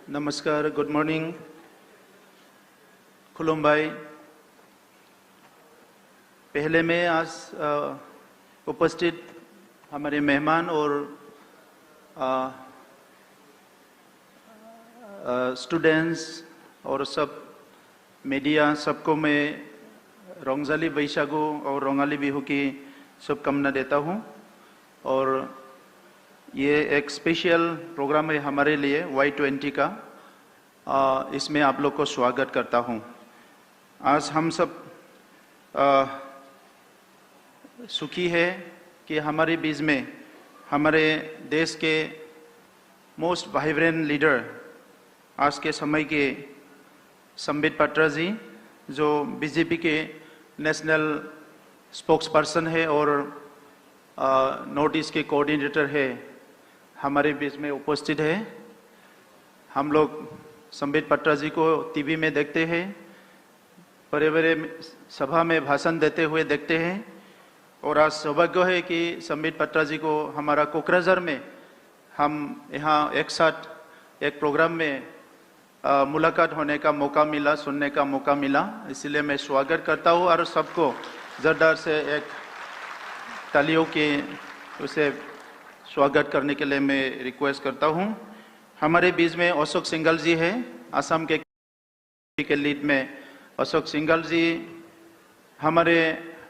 नमस्कार, good morning, खुलुमबाई। पहले में आज उपस्थित हमारे मेहमान और स्टूडेंट्स और सब मीडिया सबको मैं रंगजाली बैसागु और रंगाली बिहू की शुभकामना देता हूँ। और ये एक स्पेशल प्रोग्राम है हमारे लिए Y20 का। इसमें आप लोग को स्वागत करता हूँ। आज हम सब सुखी है कि हमारे बीच में हमारे देश के मोस्ट वाइब्रेंट लीडर आज के समय के संबित पात्रा जी, जो बीजेपी के नेशनल स्पोक्स पर्सन है और नॉर्थ ईस्ट के कोऑर्डिनेटर है, हमारे बीच में उपस्थित है। हम लोग संबित पात्रा जी को टीवी में देखते हैं, बड़े बड़े सभा में भाषण देते हुए देखते हैं, और आज सौभाग्य है कि संबित पात्रा जी को हमारा कोकराझार में हम यहाँ एक साथ एक प्रोग्राम में मुलाकात होने का मौका मिला, सुनने का मौका मिला। इसलिए मैं स्वागत करता हूँ और सबको जोरदार से एक तालियों के उसे स्वागत करने के लिए मैं रिक्वेस्ट करता हूँ। हमारे बीच में अशोक सिंघल जी है, असम के लीड में अशोक सिंघल जी, हमारे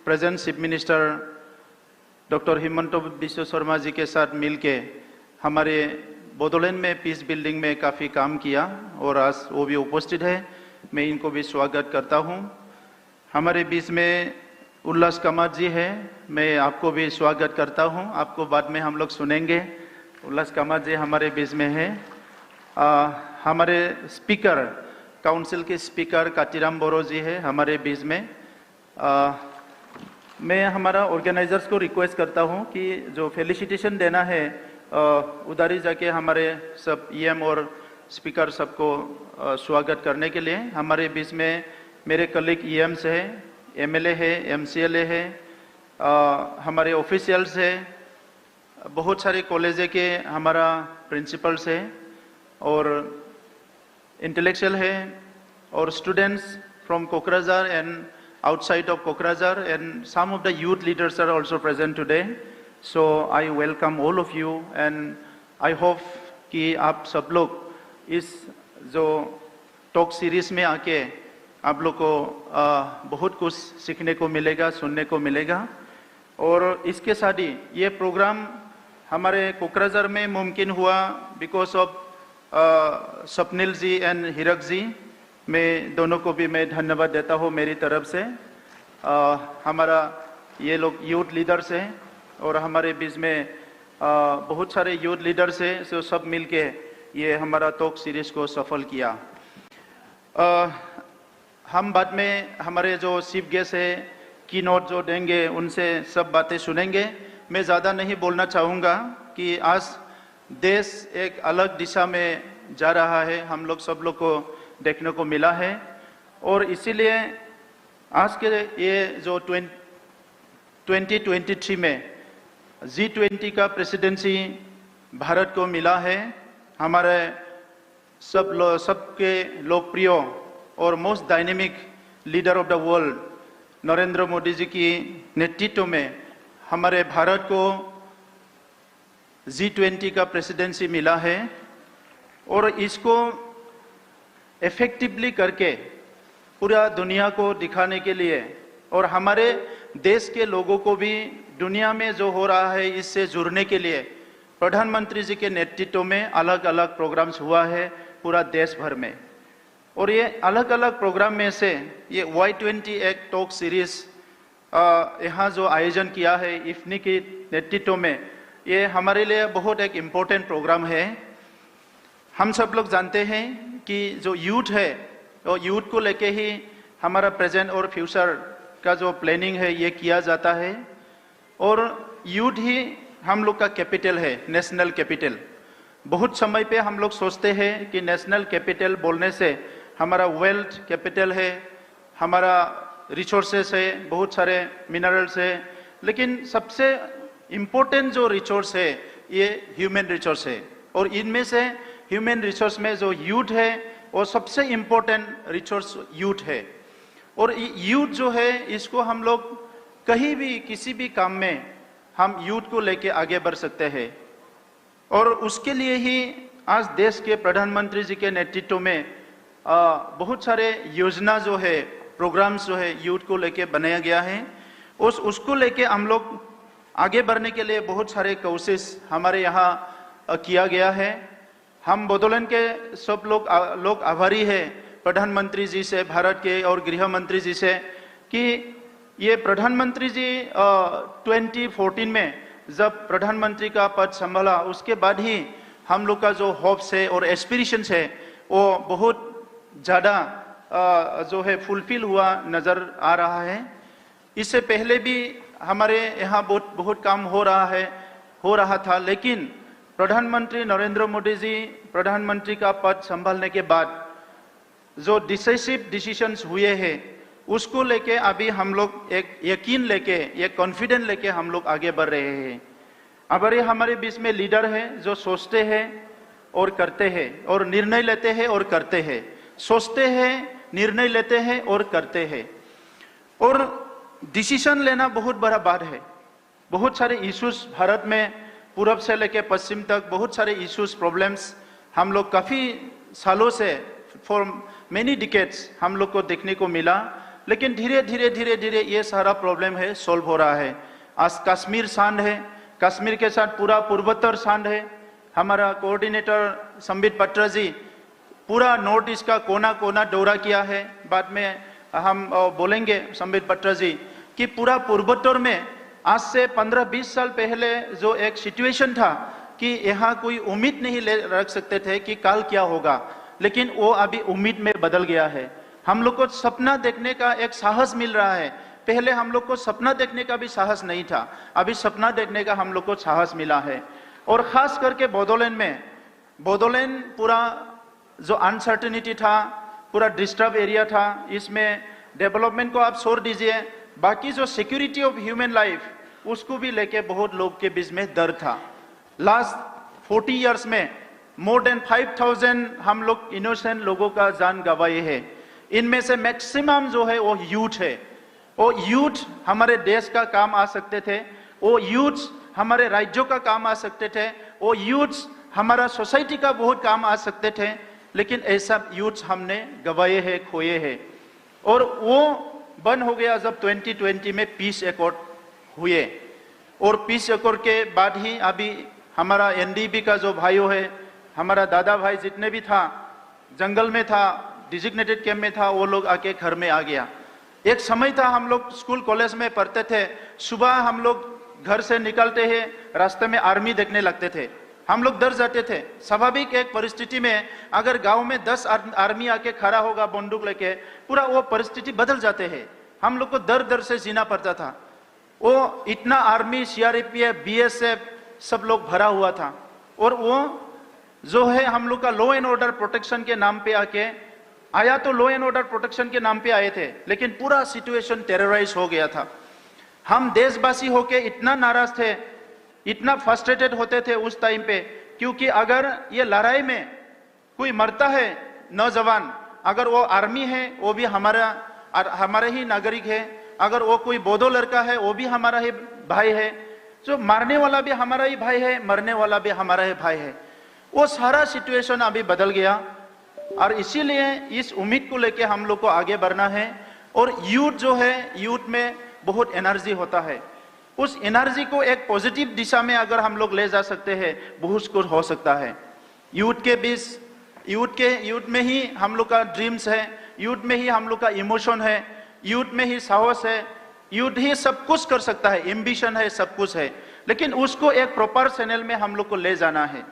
present chief minister doctor Himanta Biswa Sharma ji के साथ मिलके हमारे बोडोलैंड में पीस बिल्डिंग में काफ़ी काम किया और आज वो भी उपस्थित है। मैं इनको भी स्वागत करता हूँ। हमारे बीच में उल्लास कामत जी है, मैं आपको भी स्वागत करता हूँ। आपको बाद में हम लोग सुनेंगे। उल्लास कामत जी हमारे बीच में है। हमारे स्पीकर, काउंसिल के स्पीकर काटीराम बोरो जी है हमारे बीच में। मैं हमारा ऑर्गेनाइजर्स को रिक्वेस्ट करता हूँ कि जो फेलिसिटेशन देना है उधर ही जाके हमारे सब ईएम और स्पीकर सबको स्वागत करने के लिए। हमारे बीच में मेरे कलीग ईएम्स है, एमएलए है, एमसीएलए है, हमारे ऑफिशियल्स है, बहुत सारे कॉलेज के हमारा प्रिंसिपल्स है और इंटेलेक्चुअल है, और students from Kokrajhar and outside of Kokrajhar, and some of the youth leaders are also present today. So I welcome all of you and I hope कि आप सब लोग इस जो टॉक सीरीज में आके आप लोग को बहुत कुछ सीखने को मिलेगा, सुनने को मिलेगा। और इसके साथ ही ये प्रोग्राम हमारे कोकराझार में मुमकिन हुआ because of Swapnil ji and Hirak ji. मैं दोनों को भी मैं धन्यवाद देता हूँ मेरी तरफ से। हमारा ये लोग यूथ लीडर्स हैं और हमारे बीच में बहुत सारे यूथ लीडर्स हैं, जो सब मिलके ये हमारा टॉक सीरीज को सफल किया। हम बाद में हमारे जो चीफ गेस्ट है की नोट जो देंगे उनसे सब बातें सुनेंगे। मैं ज़्यादा नहीं बोलना चाहूँगा कि आज देश एक अलग दिशा में जा रहा है, हम लोग सब लोग को देखने को मिला है। और इसीलिए आज के ये जो 2023 में G20 का प्रेसिडेंसी भारत को मिला है। हमारे सबके लोकप्रिय और most dynamic leader of the world Narendra Modi ji की नेतृत्व में हमारे भारत को G20 का प्रेसिडेंसी मिला है, और इसको इफेक्टिवली करके पूरा दुनिया को दिखाने के लिए और हमारे देश के लोगों को भी दुनिया में जो हो रहा है इससे जुड़ने के लिए प्रधानमंत्री जी के नेतृत्व में अलग अलग प्रोग्राम्स हुआ है पूरा देश भर में। और ये अलग अलग प्रोग्राम में से ये Y20 एक टॉक सीरीज यहाँ जो आयोजन किया है इफ्नी के नेतृत्व में, ये हमारे लिए बहुत एक इम्पोर्टेंट प्रोग्राम है। हम सब लोग जानते हैं कि जो यूथ है और यूथ को लेके ही हमारा प्रेजेंट और फ्यूचर का जो प्लानिंग है ये किया जाता है, और यूथ ही हम लोग का कैपिटल है, नेशनल कैपिटल। बहुत समय पे हम लोग सोचते हैं कि नेशनल कैपिटल बोलने से हमारा वेल्थ कैपिटल है, हमारा रिसोर्सेस है, बहुत सारे मिनरल्स है, लेकिन सबसे इम्पोर्टेंट जो रिसोर्स है ये ह्यूमन रिसोर्स है। और इनमें से ह्यूमन रिसोर्स में जो यूथ है वो सबसे इम्पोर्टेंट रिसोर्स यूथ है। और यूथ जो है इसको हम लोग कहीं भी किसी भी काम में हम यूथ को लेके आगे बढ़ सकते हैं। और उसके लिए ही आज देश के प्रधानमंत्री जी के नेतृत्व में बहुत सारे योजना जो है, प्रोग्राम्स जो है यूथ को लेके बनाया गया है। उसको लेके हम लोग आगे बढ़ने के लिए बहुत सारे कोशिश हमारे यहाँ किया गया है। हम बोडोलैंड के सब लोग आभारी है प्रधानमंत्री जी से, भारत के और गृह मंत्री जी से, कि ये प्रधानमंत्री जी 2014 में जब प्रधानमंत्री का पद संभाला उसके बाद ही हम लोग का जो होप्स है और एस्पिरेशंस है वो बहुत ज़्यादा जो है फुलफिल हुआ नज़र आ रहा है। इससे पहले भी हमारे यहाँ बहुत काम हो रहा था, लेकिन प्रधानमंत्री नरेंद्र मोदी जी प्रधानमंत्री का पद संभालने के बाद जो डिसाइसिव डिसीजंस हुए हैं उसको लेके अभी हम लोग एक यकीन लेके, एक कॉन्फिडेंस लेके हम लोग आगे बढ़ रहे हैं। अब हमारे बीच में लीडर है जो सोचते हैं और करते हैं, और निर्णय लेते हैं और करते हैं, सोचते हैं, निर्णय लेते हैं और करते हैं। और डिसीजन लेना बहुत बड़ा बात है। बहुत सारे इश्यूज भारत में पूरब से लेकर पश्चिम तक बहुत सारे इश्यूज, प्रॉब्लम्स हम लोग काफ़ी सालों से फॉर मेनी डिकेड्स हम लोग को देखने को मिला, लेकिन धीरे धीरे ये सारा प्रॉब्लम है सॉल्व हो रहा है। आज कश्मीर सांड है, कश्मीर के साथ पूरा पूर्वोत्तर सांड है। हमारा कोऑर्डिनेटर संबित पात्रा जी पूरा नॉर्थ ईस्ट का कोना कोना दौरा किया है। बाद में हम बोलेंगे संबित पात्रा जी कि पूरा पूर्वोत्तर में आज से 15-20 साल पहले जो एक सिचुएशन था कि यहाँ कोई उम्मीद नहीं रख सकते थे कि कल क्या होगा, लेकिन वो अभी उम्मीद में बदल गया है। हम लोग को सपना देखने का एक साहस मिल रहा है। पहले हम लोग को सपना देखने का भी साहस नहीं था, अभी सपना देखने का हम लोग को साहस मिला है। और खास करके बोडोलैंड में, बोडोलैंड पूरा जो अनसर्टेनिटी था, पूरा डिस्टर्ब एरिया था, इसमें डेवलपमेंट को आप छोड़ दीजिए, बाकी जो सिक्योरिटी ऑफ ह्यूमन लाइफ उसको भी लेके बहुत लोग के बीच में डर था। लास्ट 40 इयर्स में मोर देन 5000 हम लोग इनोसेंट लोगों का जान गंवाए हैं। इनमें से मैक्सिमम जो है वो यूथ है। वो यूथ हमारे देश का काम आ सकते थे, वो यूथ हमारे राज्यों का काम आ सकते थे, वो यूथ हमारा सोसाइटी का बहुत काम आ सकते थे, लेकिन ऐसा यूथ हमने गंवाए हैं, खोए हैं। और वो बंद हो गया जब 2020 में पीस एकॉर्ड हुए। और पीस एकॉर्ड के बाद ही अभी हमारा एनडीपी का जो भाइयों है, हमारा दादा भाई जितने भी था, जंगल में था, डिजिग्नेटेड कैंप में था, वो लोग आके घर में आ गया। एक समय था हम लोग स्कूल कॉलेज में पढ़ते थे, सुबह हम लोग घर से निकलते हैं, रास्ते में आर्मी देखने लगते थे, हम लोग डर जाते थे। स्वाभाविक एक परिस्थिति में अगर गांव में 10 आर्मी आके खड़ा होगा बंदूक लेके, पूरा वो परिस्थिति बदल जाते हैं। हम लोग को डर डर से जीना पड़ता था। वो इतना आर्मी, सीआरपीएफ, बीएसएफ सब लोग भरा हुआ था। और वो जो है हम लोग का लॉ एंड ऑर्डर प्रोटेक्शन के नाम पे आके आया, तो लॉ एंड ऑर्डर प्रोटेक्शन के नाम पे आए थे, लेकिन पूरा सिचुएशन टेरराइज हो गया था। हम देशवासी होके इतना नाराज थे, इतना फ्रस्ट्रेटेड होते थे उस टाइम पे, क्योंकि अगर ये लड़ाई में कोई मरता है नौजवान, अगर वो आर्मी है वो भी हमारे ही नागरिक है, अगर वो कोई बोडो लड़का है वो भी हमारा ही भाई है, जो मारने वाला भी हमारा ही भाई है, मरने वाला भी हमारा ही भाई है। वो सारा सिचुएशन अभी बदल गया। और इसीलिए इस उम्मीद को लेके हम लोग को आगे बढ़ना है। और यूथ जो है, यूथ में बहुत एनर्जी होता है, उस एनर्जी को एक पॉजिटिव दिशा में अगर हम लोग ले जा सकते हैं, बहुत कुछ हो सकता है। यूथ के बीच, यूथ में ही हम लोग का ड्रीम्स है, यूथ में ही हम लोग का इमोशन है, यूथ में ही साहस है, यूथ ही सब कुछ कर सकता है, एम्बिशन है, सब कुछ है, लेकिन उसको एक प्रॉपर चैनल में हम लोग को ले जाना है।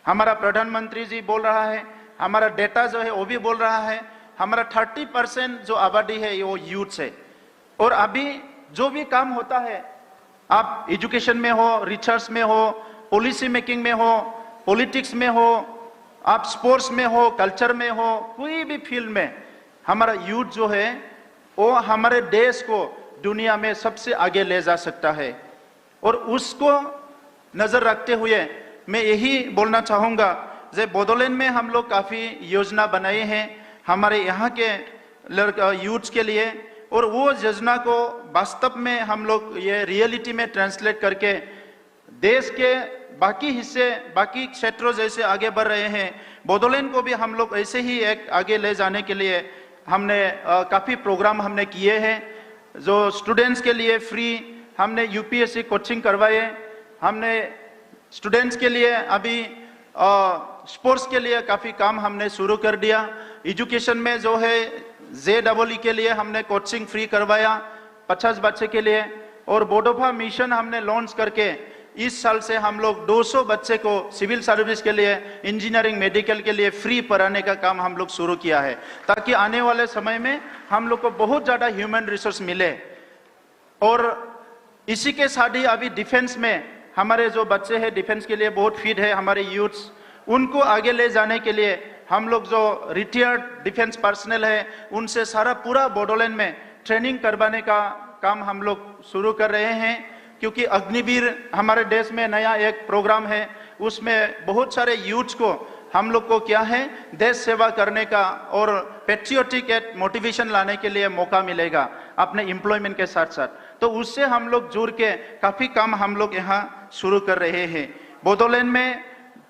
हमारा प्रधानमंत्री जी बोल रहा है, हमारा डेटा जो है वो भी बोल रहा है, हमारा 30% जो आबादी है वो यूथ है। और अभी जो भी काम होता है, आप एजुकेशन में हो, रिसर्च में हो, पॉलिसी मेकिंग में हो, पॉलिटिक्स में हो, आप स्पोर्ट्स में हो, कल्चर में हो, कोई भी फील्ड में हमारा यूथ जो है वो हमारे देश को दुनिया में सबसे आगे ले जा सकता है। और उसको नजर रखते हुए मैं यही बोलना चाहूंगा जे बोडोलैंड में हम लोग काफ़ी योजना बनाए हैं हमारे यहाँ के यूथ्स के लिए, और वो योजना को वास्तव में हम लोग ये रियलिटी में ट्रांसलेट करके देश के बाकी हिस्से, बाकी क्षेत्रों जैसे आगे बढ़ रहे हैं, बोडोलैंड को भी हम लोग ऐसे ही एक आगे ले जाने के लिए हमने काफ़ी प्रोग्राम हमने किए हैं। जो स्टूडेंट्स के लिए फ्री हमने यूपीएससी कोचिंग करवाए, हमने स्टूडेंट्स के लिए अभी स्पोर्ट्स के लिए काफ़ी काम हमने शुरू कर दिया। एजुकेशन में जो है JEE के लिए हमने कोचिंग फ्री करवाया 50 बच्चे के लिए, और बोडोफा मिशन हमने लॉन्च करके इस साल से हम लोग 200 बच्चे को सिविल सर्विस के लिए, इंजीनियरिंग, मेडिकल के लिए फ्री पढ़ाने का काम हम लोग शुरू किया है, ताकि आने वाले समय में हम लोग को बहुत ज़्यादा ह्यूमन रिसोर्स मिले। और इसी के साथ ही अभी डिफेंस में हमारे जो बच्चे हैं डिफेंस के लिए बहुत फिट है, हमारे यूथ्स, उनको आगे ले जाने के लिए हम लोग जो रिटायर्ड डिफेंस पर्सनल है उनसे सारा पूरा बोडोलैंड में ट्रेनिंग करवाने का काम हम लोग शुरू कर रहे हैं। क्योंकि अग्निवीर हमारे देश में नया एक प्रोग्राम है, उसमें बहुत सारे यूथ्स को हम लोग को क्या है देश सेवा करने का और पेट्रियोटिक मोटिवेशन लाने के लिए मौका मिलेगा अपने एम्प्लॉयमेंट के साथ साथ। तो उससे हम लोग जुड़ के काफ़ी काम हम लोग यहाँ शुरू कर रहे हैं। बोडोलैंड में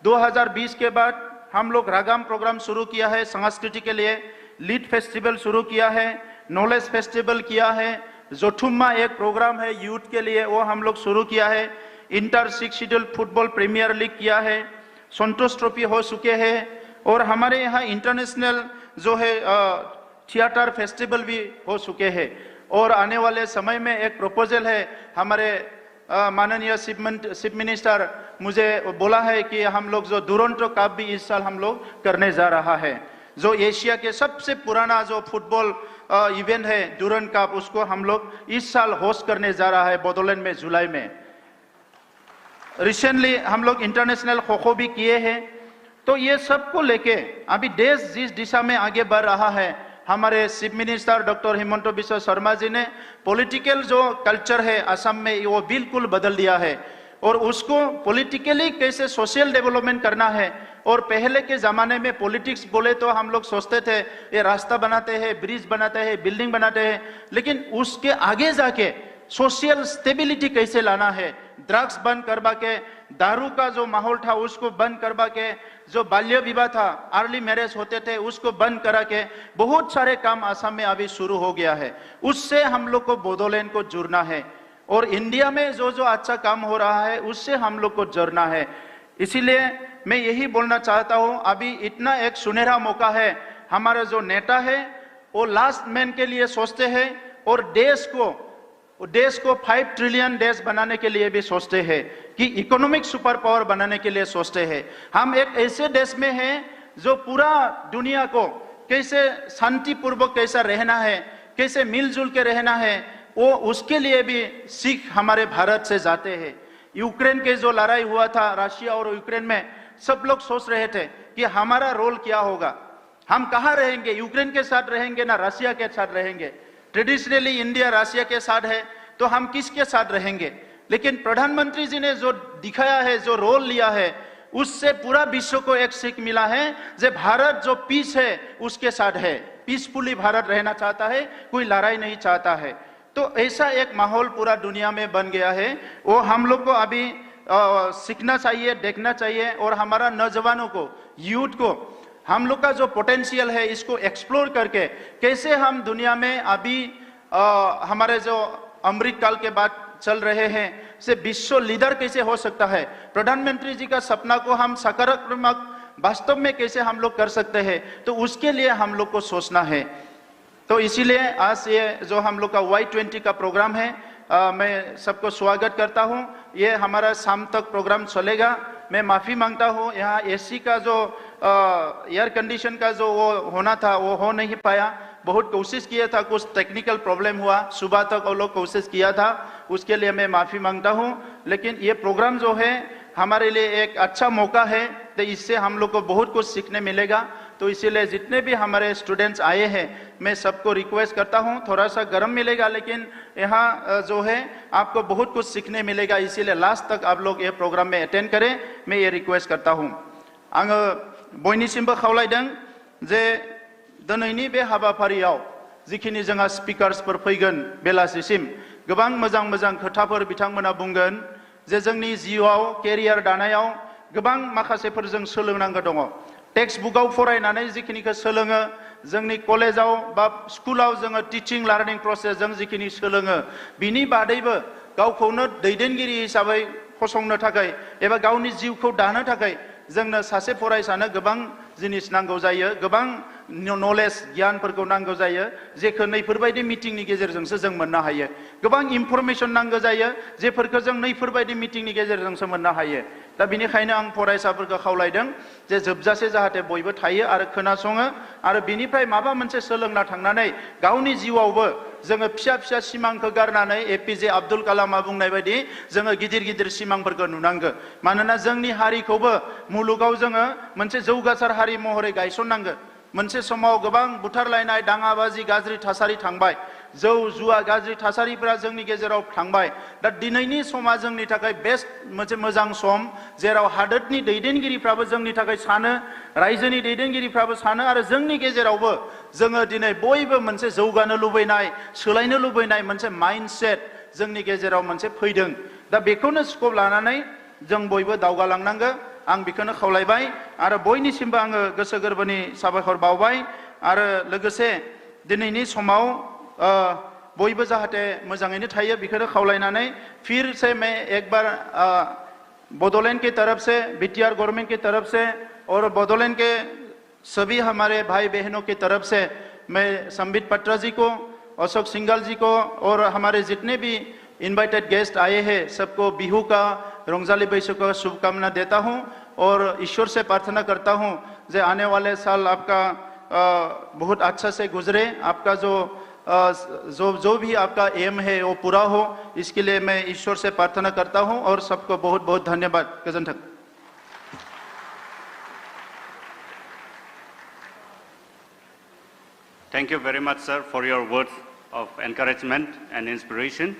2020 के बाद हम लोग रागाम प्रोग्राम शुरू किया है संस्कृति के लिए, लीड फेस्टिवल शुरू किया है, नॉलेज फेस्टिवल किया है, जोठुम्मा एक प्रोग्राम है यूथ के लिए वो हम लोग शुरू किया है, inter 6 schedule football premier league किया है, संतोष ट्रॉफी हो चुके हैं, और हमारे यहाँ इंटरनेशनल जो है थिएटर फेस्टिवल भी हो चुके हैं। और आने वाले समय में एक प्रपोजल है, हमारे माननीय चीफ मिनिस्टर मुझे बोला है कि हम लोग जो दुरंतो कप भी इस साल हम लोग करने जा रहा है, जो एशिया के सबसे पुराना जो फुटबॉल इवेंट है डुरंट कप, उसको हम लोग इस साल होस्ट करने जा रहा है बोडोलैंड में जुलाई में। रिसेंटली हम लोग इंटरनेशनल खो खो भी किए हैं। तो ये सब को लेके अभी देश जिस दिशा में आगे बढ़ रहा है, हमारे chief minister doctor Himanta Biswa Sharma ji ने पॉलिटिकल जो कल्चर है असम में वो बिल्कुल बदल दिया है, और उसको पॉलिटिकली कैसे सोशल डेवलपमेंट करना है। और पहले के ज़माने में पॉलिटिक्स बोले तो हम लोग सोचते थे ये रास्ता बनाते हैं, ब्रिज बनाते हैं, बिल्डिंग बनाते हैं, लेकिन उसके आगे जाके सोशल स्टेबिलिटी कैसे लाना है, ड्रग्स बंद करवा के, दारू का जो माहौल था उसको बंद करवा के, जो बाल्य विवाह था, अर्ली मैरिज होते थे उसको बंद करा के, बहुत सारे काम असम में अभी शुरू हो गया है। उससे हम लोग को बोडोलैंड को जुड़ना है, और इंडिया में जो जो अच्छा काम हो रहा है उससे हम लोग को जुड़ना है। इसीलिए मैं यही बोलना चाहता हूँ, अभी इतना एक सुनहरा मौका है, हमारा जो नेता है वो लास्ट मैन के लिए सोचते हैं, और देश को 5 ट्रिलियन देश बनाने के लिए भी सोचते हैं, कि इकोनॉमिक सुपर पावर बनाने के लिए सोचते हैं। हम एक ऐसे देश में हैं जो पूरा दुनिया को कैसे शांतिपूर्वक कैसा रहना है, कैसे मिलजुल के रहना है, वो उसके लिए भी सीख हमारे भारत से जाते हैं। यूक्रेन के जो लड़ाई हुआ था रशिया और यूक्रेन में, सब लोग सोच रहे थे कि हमारा रोल क्या होगा, हम कहाँ रहेंगे, यूक्रेन के साथ रहेंगे ना रशिया के साथ रहेंगे। ट्रेडिशनली इंडिया रशिया के साथ है, तो हम किसके साथ रहेंगे। लेकिन प्रधानमंत्री जी ने जो दिखाया है, जो रोल लिया है, उससे पूरा विश्व को एक सीख मिला है कि भारत जो पीस है उसके साथ है, पीसफुली भारत रहना चाहता है, कोई लड़ाई नहीं चाहता है। तो ऐसा एक माहौल पूरा दुनिया में बन गया है, वो हम लोग को अभी सीखना चाहिए, देखना चाहिए, और हमारा नौजवानों को, यूथ को, हम लोग का जो पोटेंशियल है इसको एक्सप्लोर करके कैसे हम दुनिया में अभी हमारे जो अमृत काल के बाद चल रहे हैं से विश्व लीडर कैसे हो सकता है, प्रधानमंत्री जी का सपना को हम सकारात्मक वास्तव में कैसे हम लोग कर सकते हैं, तो उसके लिए हम लोग को सोचना है। तो इसीलिए आज ये जो हम लोग का Y20 का प्रोग्राम है, मैं सबको स्वागत करता हूँ। ये हमारा शाम तक प्रोग्राम चलेगा। मैं माफ़ी मांगता हूँ, यहाँ AC का जो एयर कंडीशन का जो वो होना था वो हो नहीं पाया। बहुत कोशिश किया था, कुछ टेक्निकल प्रॉब्लम हुआ, सुबह तक वो लोग कोशिश किया था, उसके लिए मैं माफ़ी मांगता हूँ। लेकिन ये प्रोग्राम जो है हमारे लिए एक अच्छा मौका है, तो इससे हम लोग को बहुत कुछ सीखने मिलेगा। तो इसीलिए जितने भी हमारे स्टूडेंट्स आए हैं, मैं सबको रिक्वेस्ट करता हूं, थोड़ा सा गर्म मिलेगा लेकिन यहाँ जो है आपको बहुत कुछ सीखने मिलेगा। इसीलिए लास्ट तक आप लोग ये प्रोग्राम में अटेंड करें, मैं ये रिक्वेस्ट करता हूं। आङो बयनिसिमबो खावलायदों जे दिनैनि बे हाबाफारियाव जिखिनि जोंहा स्पिकार्सफोर फैगोन बेलासिसिम गोबां मोजां मोजां खोथाफोर बिथांमोना बुंगोन जे जोंनि जिउआव केरियार दानायाव गोबां माखासेफोर जों सोलोंनांगौ दङ टेक्स्ट बुकआव फरायनानै जिखिनिखौ सोलोङो जोंनि कलेजाव बा स्कुलाव जोङो टिचिं लार्निं प्रसेसजों जिखिनि सोलोङो बिनि बादैबो गावखौनो दैदेनगिरि हिसाबै फसंनो थाखाय एबा गावनि जिउखौ दानो थाखाय जोंनो सासे फरायसानो गोबां जिनिस नांगौ जायो गोबां नलेज गियानफोरखौ नांगौ जायो जेखौ नैफोरबायदि मिटिंनि गेजेरजोंसो जों मोननो हायो गोबां इनफरमेशन नांगौ जायो जेफोरखौ जों नैफोरबायदि मिटिंनि गेजेरजोंसो मोननो हायो दा बिनिखायनो आं फरायसाफोरखौ खावलायदों जे जोबजासे जाहाथे बयबो थायो आरो खोनासङो आरो बिनिफ्राय माबा मोनसे सोलोंना थांनानै गावनि जिउआवबो जोङो फिसा फिसा सिमांखौ गारनानै एपिजे आब्दुल कालामा बुंनाय बायदि जोङो गिदिर गिदिर सिमांफोरखौ नुनांगौ मानोना जोंनि हारिखौबो मुलुगाव जोङो मोनसे जौगासार हारि महरै गायसननांगौ मोनसे समाव गोबां बुथारलायनाय दाङाबाजि गाज्रि थासारि थांबाय जौ जुवा गाज्रि थासारिफोरा जोंनि गेजेराव थांबाय दा दिनैनि समा जोंनि थाखाय बेस्ट मोनसे मोजां सम जेराव हादोरनि दैदेनगिरिफ्राबो जोंनि थाखाय सानो रायजोनि दैदेनगिरिफ्राबो सानो आरो जोंनि गेजेरावबो जोङो दिनै बयबो मोनसे जौगानो लुबैनाय सोलायनो लुबैनाय मोनसे माइन्डसेट जोंनि गेजेराव मोनसे फैदों दा बेखौनो स्कोप लानानै जों बयबो दावगालांनांगौ आं बेखौनो खावलायबाय आरो बयनिसिमबो आङो गोसो गोरबोनि साबायखर बावबाय आरो लोगोसे दिनैनि समाव बयबो जाहाथे मोजाङैनो थायो बेखौनो खावलायनानै फिर से मैं एक बार बोडोलैंड की तरफ से बीटीआर गवर्नमेंट की तरफ से और बोडोलैंड के सभी हमारे भाई बहनों की तरफ से मैं संबित पत्रा जी को अशोक सिंघल जी को और हमारे जितने भी इनवाइटेड गेस्ट आए हैं सबको बिहू का रंगजाली बैसु का शुभकामना देता हूं और ईश्वर से प्रार्थना करता हूं जे आने वाले साल आपका बहुत अच्छा से गुजरे आपका जो भी आपका एम है वो पूरा हो इसके लिए मैं ईश्वर से प्रार्थना करता हूं और सबको बहुत बहुत धन्यवाद गोजोन्थों Thank you very much, sir, for your words of encouragement and inspiration.